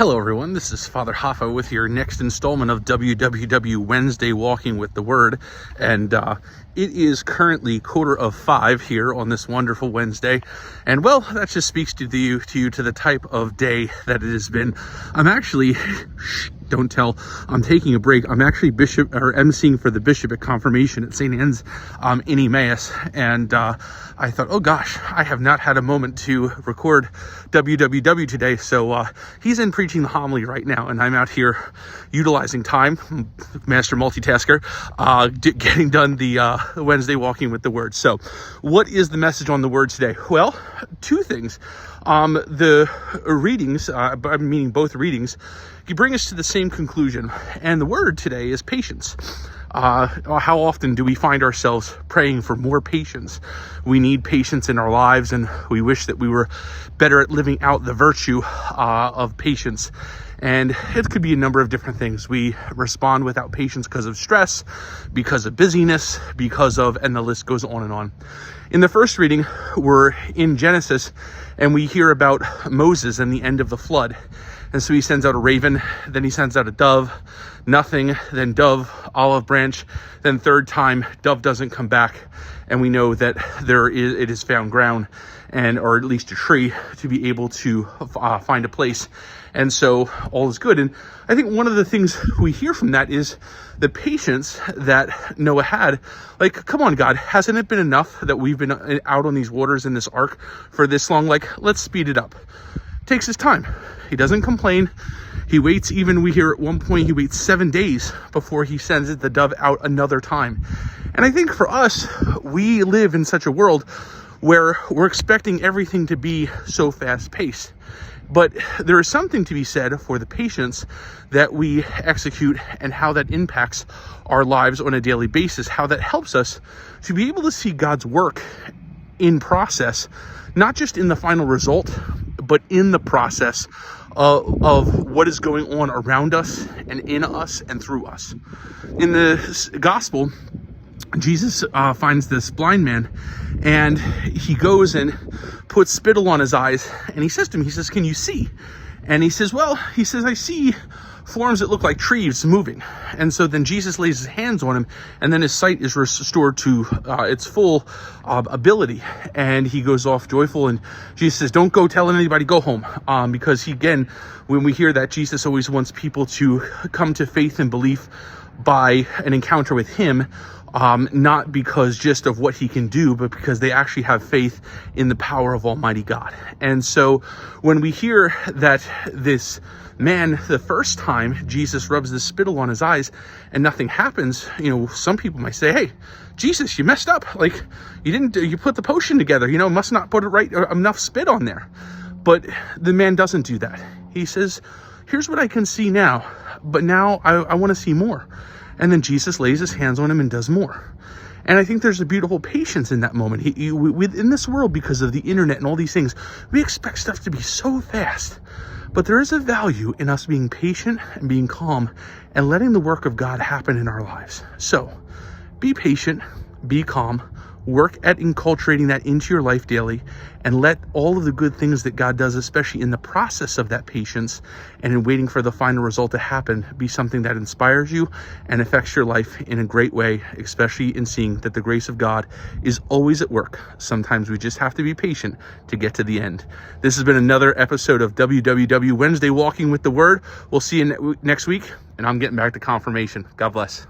Hello everyone, this is Father Hoffa with your next installment of WWW Wednesday Walking with the Word, and it is currently 4:45 here on this wonderful Wednesday, and well, that just speaks to you to the type of day that it has been. I'm actually, don't tell, I'm taking a break. I'm actually emceeing for the bishop at confirmation at St. Anne's in Emmaus, and I thought, oh gosh, I have not had a moment to record WWW today, so he's in preaching the homily right now, and I'm out here utilizing time, master multitasker, getting done the Wednesday Walking with the Word. So what is the message on the Word today? Well, two things. The readings, meaning both readings, you bring us to the same conclusion, and the word today is patience. How often do we find ourselves praying for more patience? We need patience in our lives, and we wish that we were better at living out the virtue of patience. And it could be a number of different things. We respond without patience because of stress, because of busyness, and the list goes on and on. In the first reading, we're in Genesis, and we hear about Moses and the end of the flood. And so he sends out a raven, then he sends out a dove, nothing, then dove, olive branch, then third time, dove doesn't come back. And we know that it is found ground, or at least a tree, to be able to find a place. And so all is good. And I think one of the things we hear from that is the patience that Noah had. Like, come on, God, hasn't it been enough that we've been out on these waters in this ark for this long? Like, let's speed it up. Takes his time. He doesn't complain. He waits, even we hear at one point, he waits 7 days before he sends the dove out another time. And I think for us, we live in such a world where we're expecting everything to be so fast paced. But there is something to be said for the patience that we execute and how that impacts our lives on a daily basis, how that helps us to be able to see God's work in process, not just in the final result, but in the process of what is going on around us and in us and through us. In the gospel, Jesus finds this blind man, and he goes and puts spittle on his eyes, and he says to him, he says, "Can you see?" And he says, "I see forms that look like trees moving." And so then Jesus lays his hands on him, and then his sight is restored to its full ability, and he goes off joyful. And Jesus says, "Don't go telling anybody, go home," because when we hear that, Jesus always wants people to come to faith and belief by an encounter with him, not because just of what he can do, but because they actually have faith in the power of Almighty God. And so when we hear that this man, the first time Jesus rubs the spittle on his eyes and nothing happens, some people might say, "Hey, Jesus, you messed up. Like, you put the potion together, must not put enough spit on there." But the man doesn't do that. He says, "Here's what I can see now, but now I want to see more." And then Jesus lays his hands on him and does more. And I think there's a beautiful patience in that moment. In this world, because of the internet and all these things, we expect stuff to be so fast. But there is a value in us being patient and being calm and letting the work of God happen in our lives. So be patient, be calm, work at inculcating that into your life daily, and let all of the good things that God does, especially in the process of that patience and in waiting for the final result to happen, be something that inspires you and affects your life in a great way, especially in seeing that the grace of God is always at work. Sometimes we just have to be patient to get to the end. This has been another episode of WWW Wednesday Walking with the Word. We'll see you next week, and I'm getting back to confirmation. God bless.